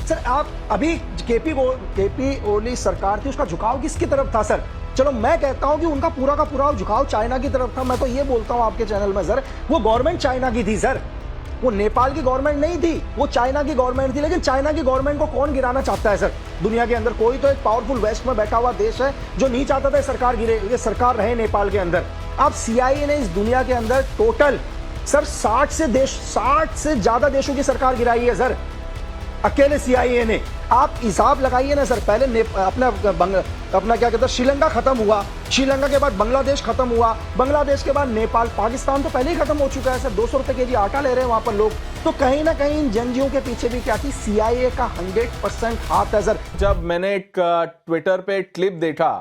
Sir आप अभी KP ओली सरकार थी, उसका झुकाव किसकी तरफ था सर? चलो मैं कहता हूं कि उनका पूरा का पूरा झुकाव चाइना की तरफ था। मैं तो ये बोलता हूं आपके चैनल में सर, वो गवर्नमेंट चाइना की थी सर, वो नेपाल की गवर्नमेंट नहीं थी, वो चाइना की गवर्नमेंट थी। लेकिन चाइना की गवर्नमेंट को कौन गिराना चाहता है सर? दुनिया के अंदर कोई तो एक पावरफुल वेस्ट में बैठा हुआ देश है जो नहीं चाहता था सरकार गिरे, ये सरकार रहे नेपाल के अंदर। अब सीआईए ने इस दुनिया के अंदर टोटल सर 60 से ज्यादा देशों की सरकार गिराई है सर, अकेले सीआईए ने। आप हिसाब लगाइए ना सर, पहले अपना क्या कहते हैं श्रीलंका खत्म हुआ, श्रीलंका के बाद बांग्लादेश खत्म हुआ, बांग्लादेश के बाद नेपाल, पाकिस्तान तो पहले ही खत्म हो चुका है सर। 200 रुपए केजी आटा ले रहे हैं वहां पर लोग। तो कहीं ना कहीं इन जंजियों के पीछे भी क्या थी, सीआईए का 100% हाथ है सर। जब मैंने एक ट्विटर पे क्लिप देखा,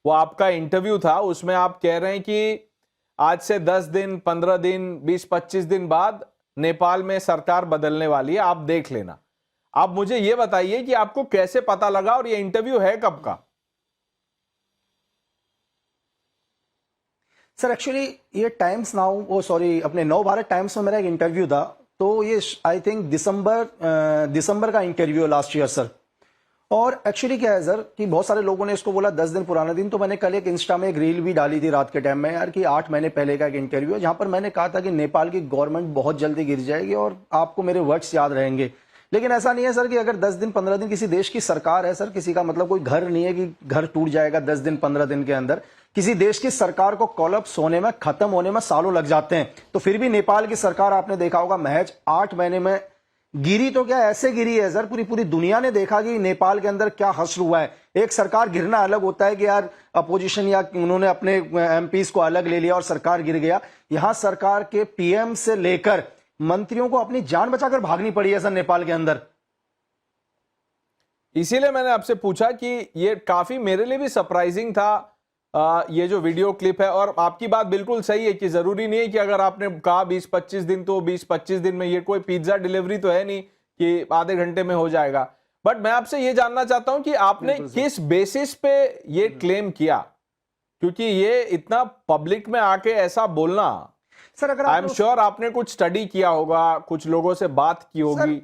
वो आपका इंटरव्यू था, उसमें आप कह रहे हैं कि आज से 10 दिन 15 दिन 20-25 दिन बाद नेपाल में सरकार बदलने वाली है, आप देख लेना। आप मुझे यह बताइए कि आपको कैसे पता लगा और ये इंटरव्यू है कब का? सर एक्चुअली ये टाइम्स नाउ, वो सॉरी अपने नव भारत टाइम्स में मेरा एक इंटरव्यू था, तो ये आई थिंक दिसंबर का इंटरव्यू है लास्ट ईयर सर। और एक्चुअली क्या है सर कि बहुत सारे लोगों ने इसको बोला 10 दिन पुराना दिन, तो मैंने कल एक इंस्टा में एक रील भी डाली थी रात के टाइम में यार कि 8 महीने पहले का एक इंटरव्यू है, जहां पर मैंने कहा था कि नेपाल की गवर्नमेंट बहुत जल्दी गिर जाएगी और आपको मेरे वर्ड्स याद रहेंगे। लेकिन ऐसा नहीं है सर कि अगर 10 दिन 15 दिन किसी देश की सरकार है सर, किसी का मतलब कोई घर नहीं है कि घर टूट जाएगा 10 दिन 15 दिन के अंदर। किसी देश की सरकार को कोलैप्स होने में, खत्म होने में सालों लग जाते हैं। तो फिर भी नेपाल की सरकार आपने देखा होगा महज 8 महीने में गिरी। तो क्या ऐसे गिरी है सर, पूरी दुनिया ने देखा कि नेपाल के अंदर क्या हश्र हुआ है। एक सरकार गिरना अलग होता है कि यार अपोजिशन या उन्होंने अपने एमपीज को अलग ले लिया और सरकार गिर गया। यहां सरकार के पीएम से लेकर मंत्रियों को अपनी जान बचाकर भागनी पड़ी है सर नेपाल के अंदर। इसीलिए मैंने आपसे पूछा कि ये काफी मेरे लिए भी सरप्राइजिंग था ये जो वीडियो क्लिप है। और आपकी बात बिल्कुल सही है कि जरूरी नहीं है कि अगर आपने कहा 20-25 दिन तो 20-25 दिन में, ये कोई पिज्जा डिलीवरी तो है नहीं कि आधे घंटे में हो जाएगा। बट मैं आपसे ये जानना चाहता हूं कि आपने किस बेसिस पे ये क्लेम किया, क्योंकि ये इतना पब्लिक में आके ऐसा बोलना सर, अगर आई एम श्योर आपने कुछ स्टडी किया होगा, कुछ लोगों से बात की होगी।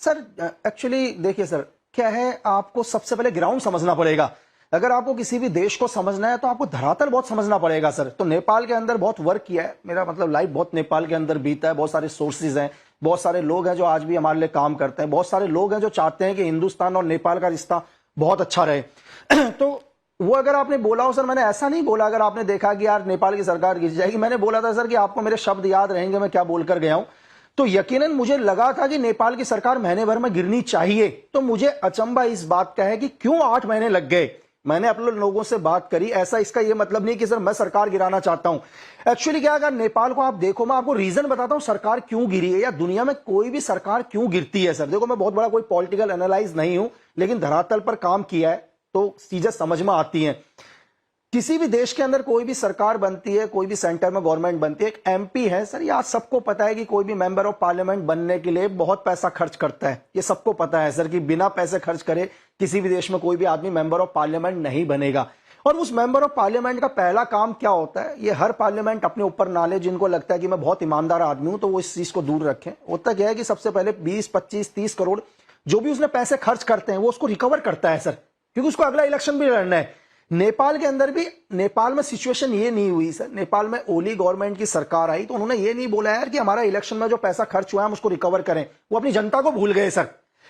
सर एक्चुअली देखिए सर, क्या है, आपको सबसे पहले ग्राउंड समझना पड़ेगा। अगर आपको किसी भी देश को समझना है तो आपको धरातल बहुत समझना पड़ेगा सर। तो नेपाल के अंदर बहुत वर्क किया है, मेरा मतलब लाइफ बहुत नेपाल के अंदर बीता है। बहुत सारे सोर्सेज हैं, बहुत सारे लोग हैं जो आज भी हमारे लिए काम करते हैं, बहुत सारे लोग हैं जो चाहते हैं कि हिंदुस्तान और नेपाल का रिश्ता बहुत अच्छा रहे। तो वो अगर आपने बोला हो सर, मैंने ऐसा नहीं बोला अगर आपने देखा कि यार नेपाल की सरकार गिर जाएगी, मैंने बोला था सर कि आपको मेरे शब्द याद रहेंगे मैं क्या बोलकर गया हूं। तो यकीनन मुझे लगा था कि नेपाल की सरकार महीने भर में गिरनी चाहिए। तो मुझे अचंभा इस बात का है कि क्यों 8 महीने लग गए। मैंने अपने लोगों से बात करी, ऐसा इसका ये मतलब नहीं कि सर मैं सरकार गिराना चाहता हूं। एक्चुअली क्या, अगर नेपाल को आप देखो, मैं आपको रीजन बताता हूं सरकार क्यों गिरी है या दुनिया में कोई भी सरकार क्यों गिरती है। सर देखो, मैं बहुत बड़ा कोई पॉलिटिकल एनालाइज नहीं हूं, लेकिन धरातल पर काम किया है तो चीजें समझ में आती हैं। किसी भी देश के अंदर कोई भी सरकार बनती है, कोई भी सेंटर में गवर्नमेंट बनती है, एक एमपी है सर, ये आज सबको पता है कि कोई भी मेंबर ऑफ पार्लियामेंट बनने के लिए बहुत पैसा खर्च करता है। ये सबको पता है सर कि बिना पैसे खर्च करे किसी भी देश में कोई भी आदमी मेंबर ऑफ पार्लियामेंट नहीं बनेगा। और उस मेंबर ऑफ पार्लियामेंट का पहला काम क्या होता है, ये हर पार्लियामेंट अपने ऊपर ना ले। जिनको लगता है कि मैं बहुत ईमानदार आदमी हूं तो वो इस चीज को दूर रखें। होता क्या है कि सबसे पहले 20-25-30 करोड़ जो भी उसने पैसे खर्च करते हैं वो उसको रिकवर करता है सर, क्योंकि उसको अगला इलेक्शन भी लड़ना है। नेपाल के अंदर भी, नेपाल में सिचुएशन ये नहीं हुई सर। नेपाल में ओली गवर्नमेंट की सरकार आई तो उन्होंने ये नहीं बोला यार कि हमारा इलेक्शन में जो पैसा खर्च हुआ है हम उसको रिकवर करें। वो अपनी जनता को भूल गए सर।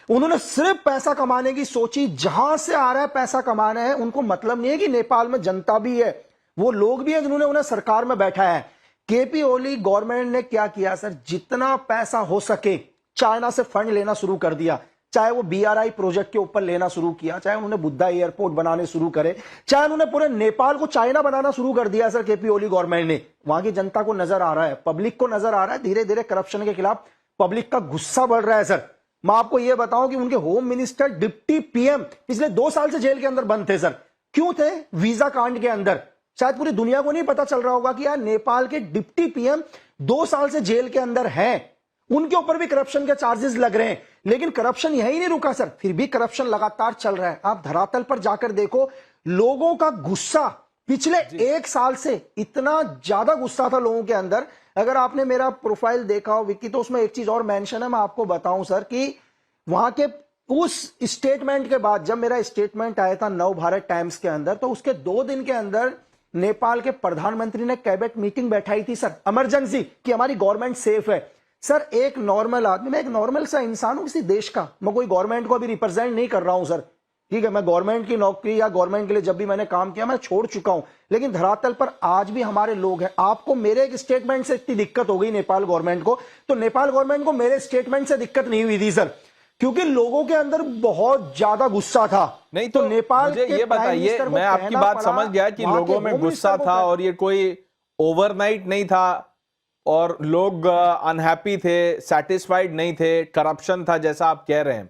उन्होंने सिर्फ पैसा कमाने की सोची, जहां से आ रहा है पैसा कमाना है। उनको मतलब नहीं है कि नेपाल में जनता भी है, वो लोग भी हैं जिन्होंने उन्हें सरकार में बैठाया है। केपी ओली गवर्नमेंट ने क्या किया सर, जितना पैसा हो सके चाइना से फंड लेना शुरू कर दिया। चाहे वो बीआरआई प्रोजेक्ट के ऊपर लेना शुरू किया, चाहे उन्होंने बुद्धा एयरपोर्ट बनाने शुरू करे, चाहे उन्होंने पूरे नेपाल को चाइना बनाना शुरू कर दिया सर केपी ओली गवर्नमेंट ने। वहां की जनता को नजर आ रहा है, पब्लिक को नजर आ रहा है, धीरे धीरे करप्शन के खिलाफ पब्लिक का गुस्सा बढ़ रहा है सर। मैं आपको यह बताऊं कि उनके होम मिनिस्टर, डिप्टी पीएम पिछले 2 साल से जेल के अंदर बंद थे सर। क्यों थे? वीजा कांड के अंदर। शायद पूरी दुनिया को नहीं पता चल रहा होगा कि यार नेपाल के डिप्टी पीएम 2 साल से जेल के अंदर हैं, उनके ऊपर भी करप्शन के चार्जेस लग रहे हैं। लेकिन करप्शन यही नहीं रुका सर, फिर भी करप्शन लगातार चल रहा है। आप धरातल पर जाकर देखो, लोगों का गुस्सा पिछले 1 साल से इतना ज्यादा गुस्सा था लोगों के अंदर। अगर आपने मेरा प्रोफाइल देखा हो विक्की, तो उसमें एक चीज और मेंशन है, मैं आपको बताऊं सर, कि वहां के उस स्टेटमेंट के बाद, जब मेरा स्टेटमेंट आया था नव भारत टाइम्स के अंदर, तो उसके 2 दिन के अंदर नेपाल के प्रधानमंत्री ने कैबिनेट मीटिंग बैठाई थी सर, इमरजेंसी, कि हमारी गवर्नमेंट सेफ है। सर एक नॉर्मल आदमी, मैं एक नॉर्मल सा इंसान हूं किसी देश का, मैं कोई गवर्नमेंट को अभी रिप्रेजेंट नहीं कर रहा हूं सर, ठीक है, मैं गवर्नमेंट की नौकरी या गवर्नमेंट के लिए जब भी मैंने काम किया मैं छोड़ चुका हूं, लेकिन धरातल पर आज भी हमारे लोग हैं। आपको मेरे एक स्टेटमेंट से इतनी दिक्कत हो गई नेपाल गवर्नमेंट को, तो नेपाल गवर्नमेंट को मेरे स्टेटमेंट से दिक्कत नहीं हुई थी सर, क्योंकि लोगों के अंदर बहुत ज्यादा गुस्सा था। नहीं तो नेपाल मुझे के ये बताइए, मैं आपकी बात समझ गया कि लोगों में गुस्सा था और ये कोई ओवरनाइट नहीं था और लोग अनहैप्पी थे, सेटिस्फाइड नहीं थे, करप्शन था जैसा आप कह रहे हैं।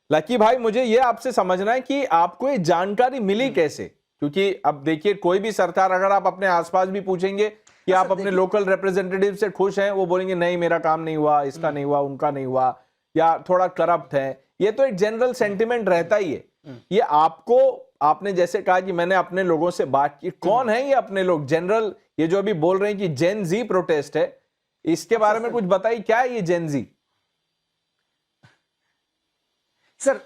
लकी भाई, मुझे ये आपसे समझना है कि आपको ये जानकारी मिली कैसे? क्योंकि अब देखिए, कोई भी सरकार, अगर आप अपने आसपास भी पूछेंगे कि आप अपने लोकल रिप्रेजेंटेटिव से खुश हैं, वो बोलेंगे नहीं मेरा काम नहीं हुआ, इसका नहीं हुआ, उनका नहीं हुआ, या थोड़ा करप्ट है। ये तो एक जनरल सेंटिमेंट रहता ही है। ये आपको, आपने जैसे कहा कि मैंने अपने लोगों से बात की, कौन है ये अपने लोग जनरल? ये जो अभी बोल रहे हैं कि जेन जी प्रोटेस्ट है, इसके बारे में कुछ बताइए, क्या है ये जेन जी? सर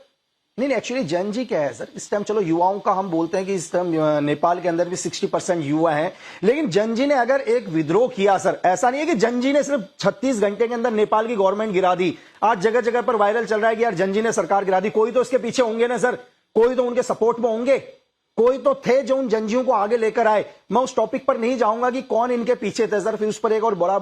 नहीं, एक्चुअली जेन जी क्या है सर, इस टाइम चलो युवाओं का हम बोलते हैं कि इस टाइम नेपाल के अंदर भी 60% युवा हैं, लेकिन जेन जी ने अगर एक विद्रोह किया सर, ऐसा नहीं है कि जेन जी ने सिर्फ 36 घंटे के अंदर नेपाल की गवर्नमेंट गिरा दी। आज जगह जगह पर वायरल चल रहा है कि यार जेन जी ने सरकार गिरा दी, कोई तो इसके पीछे होंगे ना सर, कोई तो उनके सपोर्ट में होंगे, कोई तो थे जो उन जंजियों को आगे लेकर आए। मैं उस टॉपिक पर नहीं जाऊंगा कि कौन इनके पीछे थे सर, फिर उस पर एक और बड़ा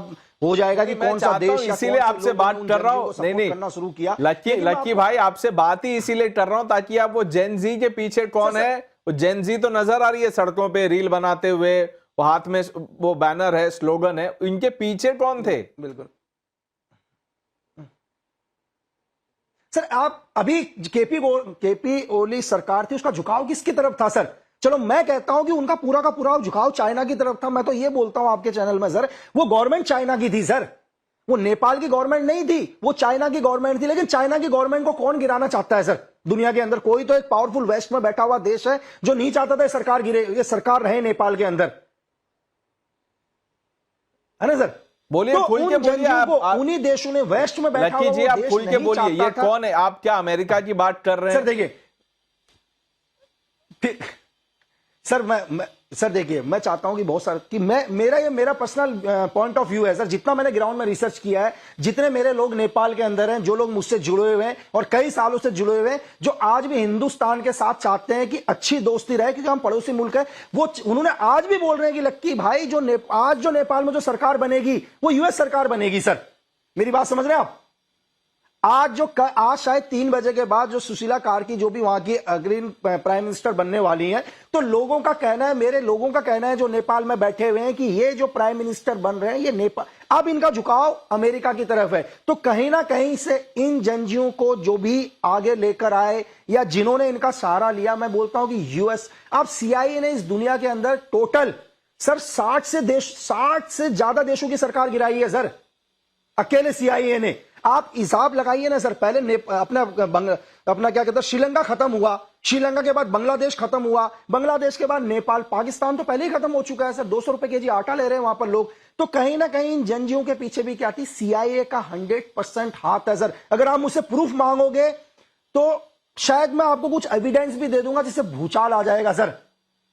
हो जाएगा कि कौन सा देश, इसीलिए आपसे बात कर रहा हूं, नहीं करना शुरू किया। लकी भाई, आपसे बात ही इसीलिए कर रहा हूं ताकि आप वो जेन जी के पीछे कौन है, वो जेन जी तो नजर आ रही है सड़कों पे रील बनाते हुए, वो हाथ में वो बैनर है, स्लोगन है, इनके पीछे कौन थे? बिल्कुल सर, आप अभी केपी ओली सरकार थी, उसका झुकाव किसकी तरफ था सर? चलो मैं कहता हूं कि उनका पूरा का पूरा झुकाव चाइना की तरफ था। मैं तो ये बोलता हूं आपके चैनल में सर, वो गवर्नमेंट चाइना की थी सर, वो नेपाल की गवर्नमेंट नहीं थी, वो चाइना की गवर्नमेंट थी। लेकिन चाइना की गवर्नमेंट को कौन गिराना चाहता है सर दुनिया के अंदर? कोई तो एक पावरफुल वेस्ट में बैठा हुआ देश है जो नहीं चाहता था सरकार गिरे, ये सरकार रहे नेपाल के अंदर, है ना सर? बोलिए, खुल के बोलिए। आप उन्हीं देशों ने वेस्ट में बैठा लकी जी, आप खुल के बोलिए, ये कौन है? आप क्या अमेरिका की बात कर रहे हैं? सर देखिए सर देखिए, मैं चाहता हूं कि बहुत सारे कि मेरा पर्सनल पॉइंट ऑफ व्यू है सर, जितना मैंने ग्राउंड में रिसर्च किया है, जितने मेरे लोग नेपाल के अंदर हैं, जो लोग मुझसे जुड़े हुए हैं और कई सालों से जुड़े हुए हैं, जो आज भी हिंदुस्तान के साथ चाहते हैं कि अच्छी दोस्ती रहे क्योंकि हम पड़ोसी मुल्क है, वो उन्होंने आज भी बोल रहे हैं कि लक्की भाई आज जो नेपाल में जो सरकार बनेगी वो यूएस सरकार बनेगी सर। मेरी बात समझ रहे हैं आप? आज शायद 3 बजे के बाद जो सुशीला कार्की जो भी वहां की अग्रणी प्राइम मिनिस्टर बनने वाली हैं, तो लोगों का कहना है, मेरे लोगों का कहना है जो नेपाल में बैठे हुए हैं, कि ये जो प्राइम मिनिस्टर बन रहे हैं ये नेपाल, अब इनका झुकाव अमेरिका की तरफ है। तो कहीं ना कहीं से इन जंजियों को जो भी आगे लेकर आए या जिन्होंने इनका सहारा लिया, मैं बोलता हूं कि यूएस, अब सीआईए ने इस दुनिया के अंदर टोटल सर 60 से ज्यादा देशों की सरकार गिराई है सर, अकेले सीआईए ने। आप हिसाब लगाइए ना सर, पहले अपना क्या कहते हैं, श्रीलंका खत्म हुआ, श्रीलंका के बाद बांग्लादेश खत्म हुआ, बांग्लादेश के बाद नेपाल, पाकिस्तान तो पहले ही खत्म हो चुका है सर, 200 रुपए केजी आटा ले रहे हैं वहां पर लोग। तो कहीं ना कहीं इन जंजियों के पीछे भी क्या थी, सीआईए का 100% हाथ है सर। अगर आप मुझसे प्रूफ मांगोगे तो शायद मैं आपको कुछ एविडेंस भी दे दूंगा जिससे भूचाल आ जाएगा सर।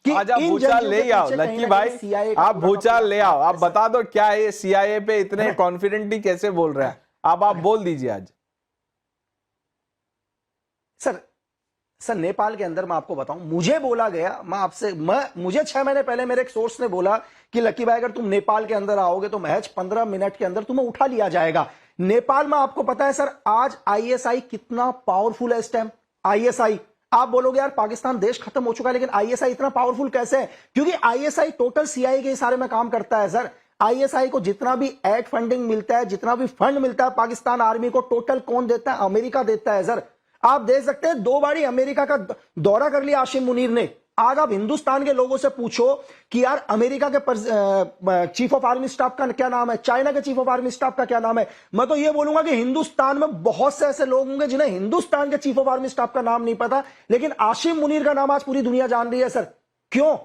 भूचाल ले आओ लकी भाई, आप भूचाल ले आओ, आप बता दो क्या है सीआईए पे इतने कॉन्फिडेंटली कैसे बोल रहे हैं आप बोल दीजिए आज। सर नेपाल के अंदर मैं आपको बताऊं, मुझे बोला गया, मुझे 6 महीने पहले मेरे एक सोर्स ने बोला कि लकी भाई अगर तुम नेपाल के अंदर आओगे तो महज 15 मिनट के अंदर तुम्हें उठा लिया जाएगा। नेपाल में आपको पता है सर आज आईएसआई कितना पावरफुल है इस टाइम। आईएसआई, आप बोलोगे यार पाकिस्तान देश खत्म हो चुका है, लेकिन आईएसआई इतना पावरफुल कैसे है? क्योंकि आईएसआई टोटल सीआईए के इशारे में काम करता है सर। आईएसआई को जितना भी एड फंडिंग मिलता है, जितना भी फंड मिलता है पाकिस्तान आर्मी को, टोटल कौन देता है? अमेरिका देता है सर। आप देख सकते हैं 2 बार ही अमेरिका का दौरा कर लिया आसिम मुनीर ने। आज आप हिंदुस्तान के लोगों से पूछो कि यार अमेरिका के चीफ ऑफ आर्मी स्टाफ का क्या नाम है, चाइना के चीफ ऑफ आर्मी स्टाफ का क्या नाम है, मैं तो ये बोलूंगा कि हिंदुस्तान में बहुत से ऐसे लोग होंगे जिन्हें हिंदुस्तान के चीफ ऑफ आर्मी स्टाफ का नाम नहीं पता, लेकिन आसिम मुनीर का नाम आज पूरी दुनिया जान रही है सर। क्यों?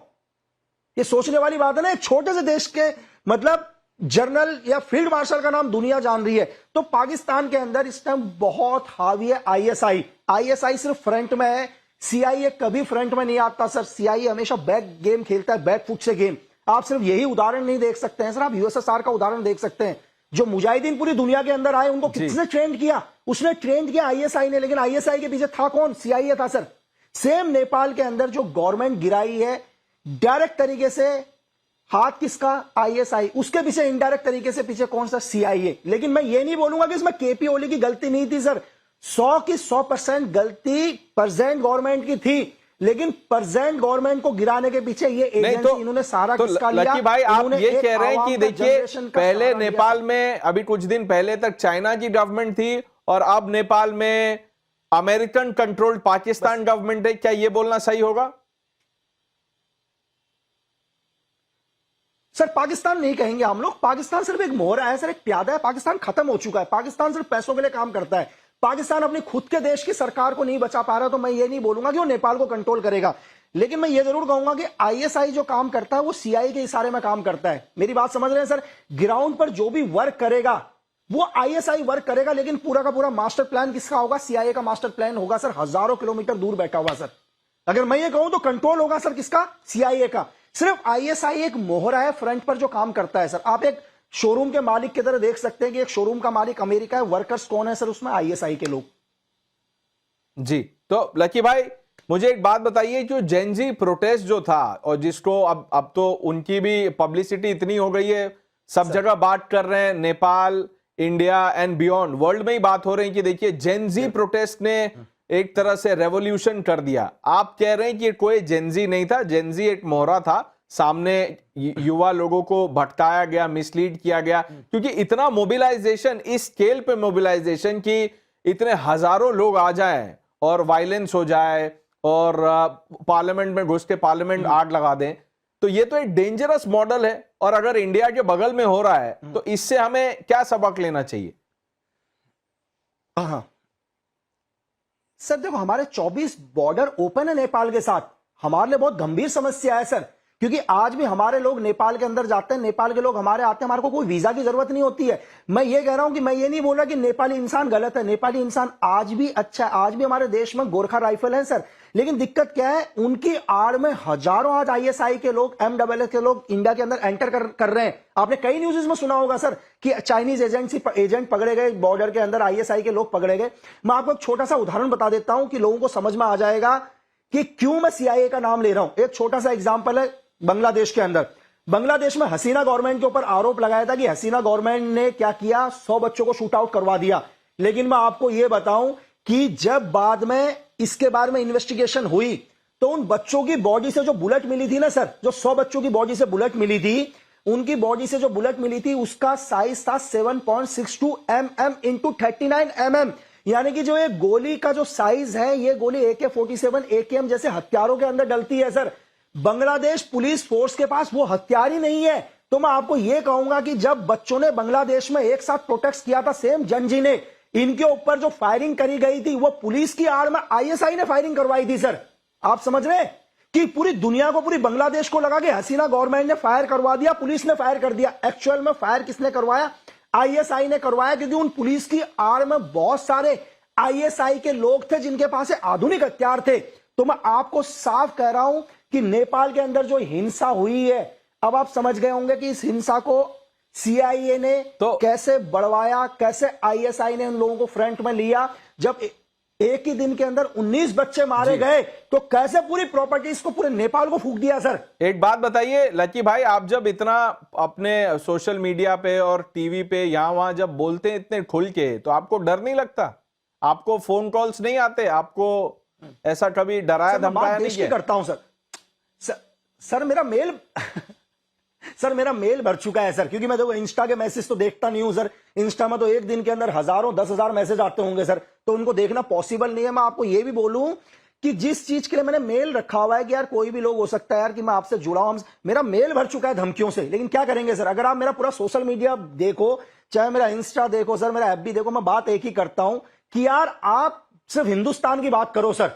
ये सोचने वाली बात है ना, एक छोटे से देश के, मतलब जनरल या फील्ड मार्शल का नाम दुनिया जान रही है। तो पाकिस्तान के अंदर इस टाइम बहुत हावी है आईएसआई। आईएसआई सिर्फ फ्रंट में है, सीआईए कभी फ्रंट में नहीं आता सर। सीआईए हमेशा बैक गेम खेलता है, बैक फुट से गेम। आप सिर्फ यही उदाहरण नहीं देख सकते हैं सर, आप यूएसएसआर का उदाहरण देख सकते हैं। जो मुजाहिदीन पूरी दुनिया के अंदर आए, उनको किसने ट्रेंड किया? उसने ट्रेंड किया आईएसआई ने, लेकिन आईएसआई के पीछे था कौन? सीआईए था सर। सेम नेपाल के अंदर जो गवर्नमेंट गिराई है डायरेक्ट तरीके से, हाथ किसका? आईएसआई। उसके पीछे इनडायरेक्ट तरीके से पीछे कौन सा? सीआईए। लेकिन मैं ये नहीं बोलूंगा कि इसमें केपी ओली की गलती नहीं थी सर। 100 की 100% गलती प्रेजेंट गवर्नमेंट की थी, लेकिन प्रेजेंट गवर्नमेंट को गिराने के पीछे ये एजेंसी इन्होंने सारा किसका लिया? लकी भाई, आप इन्होंने ये एक कह रहे हैं आवाम कि का देखिए जनरेशन का पहले सहारा लिया। नेपाल में अभी कुछ दिन पहले तक चाइना की गवर्नमेंट थी और अब नेपाल में अमेरिकन कंट्रोल्ड पाकिस्तान गवर्नमेंट है, क्या ये बोलना सही होगा? सर पाकिस्तान नहीं कहेंगे हम लोग, पाकिस्तान सिर्फ एक मोहरा है सर, एक प्यादा है। पाकिस्तान खत्म हो चुका है। पाकिस्तान सिर्फ पैसों के लिए काम करता है। पाकिस्तान अपनी खुद के देश की सरकार को नहीं बचा पा रहा, तो मैं ये नहीं बोलूंगा कि वो नेपाल को कंट्रोल करेगा। लेकिन मैं ये जरूर कहूंगा कि आईएसआई जो काम करता है वो सीआईए के इशारे में काम करता है। मेरी बात समझ रहे हैं सर? ग्राउंड पर जो भी वर्क करेगा वो आईएसआई वर्क करेगा, लेकिन पूरा का पूरा मास्टर प्लान किसका होगा? सीआईए का मास्टर प्लान होगा सर, हजारों किलोमीटर दूर बैठा हुआ सर। अगर मैं ये कहूं तो कंट्रोल होगा सर किसका? सीआईए का। सिर्फ आईएसआई एक मोहरा है फ्रंट पर जो काम करता है सर। आप एक शोरूम के मालिक की तरह देख सकते हैं कि एक शोरूम का मालिक अमेरिका है, वर्कर्स कौन है सर उसमें? आईएसआई के लोग। जी, तो लकी भाई मुझे एक बात बताइए, जो जेनजी प्रोटेस्ट जो था और जिसको अब तो उनकी भी पब्लिसिटी इतनी हो गई है, सब जगह बात कर रहे हैं, Nepal, India and beyond world में ही बात हो रही है कि देखिए जेनजी प्रोटेस्ट ने एक तरह से रेवोल्यूशन कर दिया। आप कह रहे हैं कि कोई जेनजी नहीं था, जेनजी एक मोहरा था, सामने युवा लोगों को भटकाया गया, मिसलीड किया गया, क्योंकि इतना मोबिलाइजेशन, इस स्केल पे मोबिलाइजेशन की इतने हजारों लोग आ जाएं और वायलेंस हो जाए और पार्लियामेंट में घुस के पार्लियामेंट आग लगा दें, तो ये तो एक डेंजरस मॉडल है। और अगर इंडिया के बगल में हो रहा है तो इससे हमें क्या सबक लेना चाहिए? हाँ सर देखो, हमारे 24 बॉर्डर ओपन है नेपाल के साथ। हमारे लिए बहुत गंभीर समस्या है सर, क्योंकि आज भी हमारे लोग नेपाल के अंदर जाते हैं, नेपाल के लोग हमारे आते हैं, हमारे को कोई वीजा की जरूरत नहीं होती है। मैं ये कह रहा हूं कि मैं ये नहीं बोल रहा कि नेपाली इंसान गलत है, नेपाली इंसान आज भी अच्छा है। आज भी हमारे देश में गोरखा राइफल है सर, लेकिन दिक्कत क्या है? उनकी आड़ में हजारों आज आईएसआई के लोग, एमडब्ल्यूएस के लोग इंडिया के अंदर एंटर कर रहे हैं। आपने कई न्यूज़ में सुना होगा सर कि चाइनीज एजेंट पकड़े गए, बॉर्डर के अंदर आईएसआई के लोग पकड़े गए। मैं आपको एक छोटा सा उदाहरण बता देता हूं कि लोगों को समझ में आ जाएगा कि क्यों मैं सीआईए का नाम ले रहा हूं। एक छोटा सा एग्जाम्पल है बांग्लादेश के अंदर। बांग्लादेश में हसीना गवर्नमेंट के ऊपर आरोप लगाया था कि हसीना गवर्नमेंट ने क्या किया, 100 बच्चों को शूट आउट करवा दिया। लेकिन मैं आपको यह बताऊं कि जब बाद में इसके बारे में इन्वेस्टिगेशन हुई तो उन बच्चों की बॉडी से जो बुलेट मिली थी ना सर, जो 100 बच्चों की बॉडी से बुलेट मिली थी, उनकी बॉडी से जो बुलेट मिली थी उसका साइज था 7.62 mm इंटू 39 mm। यानी कि जो ये गोली का जो साइज है, ये गोली AK-47 AKM जैसे हथियारों के अंदर डलती है सर। बांग्लादेश पुलिस फोर्स के पास वो हथियार ही नहीं है। तो मैं आपको यह कहूंगा कि जब बच्चों ने बांग्लादेश में एक साथ प्रोटेस्ट किया था, सेम जनजी ने, इनके ऊपर जो फायरिंग करी गई थी वो पुलिस की आड़ में आईएसआई ने फायरिंग करवाई थी सर। आप समझ रहे हैं कि पूरी दुनिया को, पूरी बांग्लादेश को लगा कि हसीना गवर्नमेंट ने फायर करवा दिया, पुलिस ने फायर कर दिया। एक्चुअल में फायर किसने करवाया? आईएसआई ने करवाया, क्योंकि उन पुलिस की आड़ में बहुत सारे आईएसआई के लोग थे जिनके पास आधुनिक हथियार थे। तो मैं आपको साफ कह रहा हूं कि नेपाल के अंदर जो हिंसा हुई है, अब आप समझ गए होंगे कि इस हिंसा को सीआईए ने तो कैसे बढ़वाया, कैसे आईएसआई ने उन लोगों को फ्रंट में लिया। जब एक ही दिन के अंदर 19 बच्चे मारे गए तो कैसे पूरी प्रॉपर्टीज को, पूरे नेपाल को फूंक दिया सर। एक बात बताइए लकी भाई, आप जब इतना अपने सोशल मीडिया पे और टीवी पे यहां वहां जब बोलते हैं इतने खुल के, तो आपको डर नहीं लगता? आपको फोन कॉल्स नहीं आते? आपको ऐसा कभी डराया धमकाया नहीं किया? करता हूं सर मेरा मेल सर मेरा मेल भर चुका है सर, क्योंकि मैं तो इंस्टा के मैसेज तो देखता नहीं हूं सर। इंस्टा में तो एक दिन के अंदर हजारों 10,000 मैसेज आते होंगे सर, तो उनको देखना पॉसिबल नहीं है। मैं आपको यह भी बोलूं कि जिस चीज के लिए मैंने मेल रखा हुआ है कि यार कोई भी लोग हो सकता है यार कि मैं आपसे जुड़ा हूं, मेरा मेल भर चुका है धमकियों से। लेकिन क्या करेंगे सर, अगर आप मेरा पूरा सोशल मीडिया देखो, चाहे मेरा इंस्टा देखो सर, मेरा FB देखो, मैं बात एक ही करता हूं कि यार आप सिर्फ हिंदुस्तान की बात करो सर,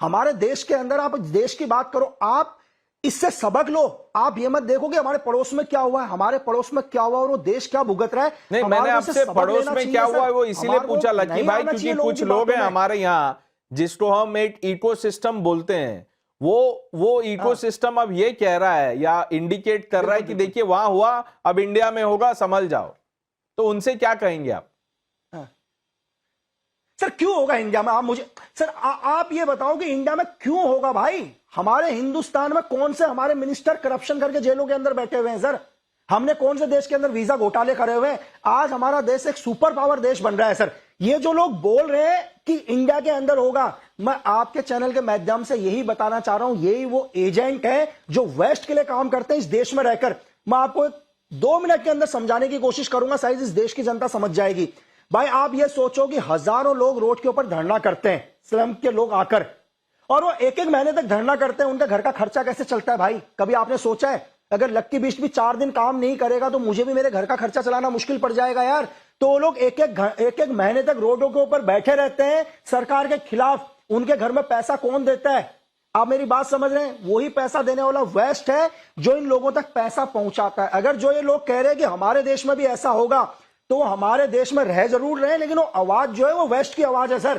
हमारे देश के अंदर आप देश की बात करो। आप इससे सबक लो। आप ये मत देखो कि हमारे पड़ोस में क्या हुआ है, हमारे पड़ोस में क्या हुआ और वो देश क्या भुगत रहा है। नहीं, मैंने हमारे को इससे आपसे सबक पड़ोस लेना में चाहिए, क्या सर। हुआ है वो इसीलिए हमारे को पूछा लकी नहीं भाई, आना क्योंकि चाहिए लोगों कुछ की लोग बातों हैं में। हमारे यहाँ जिसको हम एक इकोसिस्टम बोलते हैं, वो इकोसिस्टम अब ये कह रहा है या इंडिकेट कर रहा है कि बिल्कुल, देखिए वहां हुआ, अब इंडिया में होगा, संभल जाओ। तो उनसे क्या कहेंगे आप? हाँ। सर क्यों होगा इंडिया में? आप मुझे सर आप ये बताओ कि इंडिया में क्यों होगा भाई? हमारे हिंदुस्तान में कौन से हमारे मिनिस्टर करप्शन करके जेलों के अंदर बैठे हुए हैं सर? हमने कौन से देश के अंदर वीजा घोटाले करे हुए हैं? आज हमारा देश एक सुपर पावर देश बन रहा है सर। ये जो लोग बोल रहे हैं कि इंडिया के अंदर होगा, मैं आपके चैनल के माध्यम से यही बताना चाह रहा हूं, यही वो एजेंट है जो वेस्ट के लिए काम करते हैं इस देश में रहकर। मैं आपको 2 मिनट के अंदर समझाने की कोशिश करूंगा, शायद इस देश की जनता समझ जाएगी। भाई आप ये सोचो कि हजारों लोग रोड के ऊपर धरना करते हैं, स्लम के लोग आकर, और वो एक एक महीने तक धरना करते हैं, उनका घर का खर्चा कैसे चलता है भाई? कभी आपने सोचा है अगर लक्की बिस्ट भी 4 दिन काम नहीं करेगा तो मुझे भी मेरे घर का खर्चा चलाना मुश्किल पड़ जाएगा यार। तो वो लोग एक एक महीने तक रोडों के ऊपर बैठे रहते हैं सरकार के खिलाफ। उनके घर में पैसा कौन देता है? आप मेरी बात समझ रहे हैं? वही पैसा देने वाला वेस्ट है जो इन लोगों तक पैसा पहुंचाता है। अगर जो ये लोग कह रहे हैं कि हमारे देश में भी ऐसा होगा, तो हमारे देश में रह जरूर रहे, लेकिन वो आवाज जो है वो वेस्ट की आवाज है सर।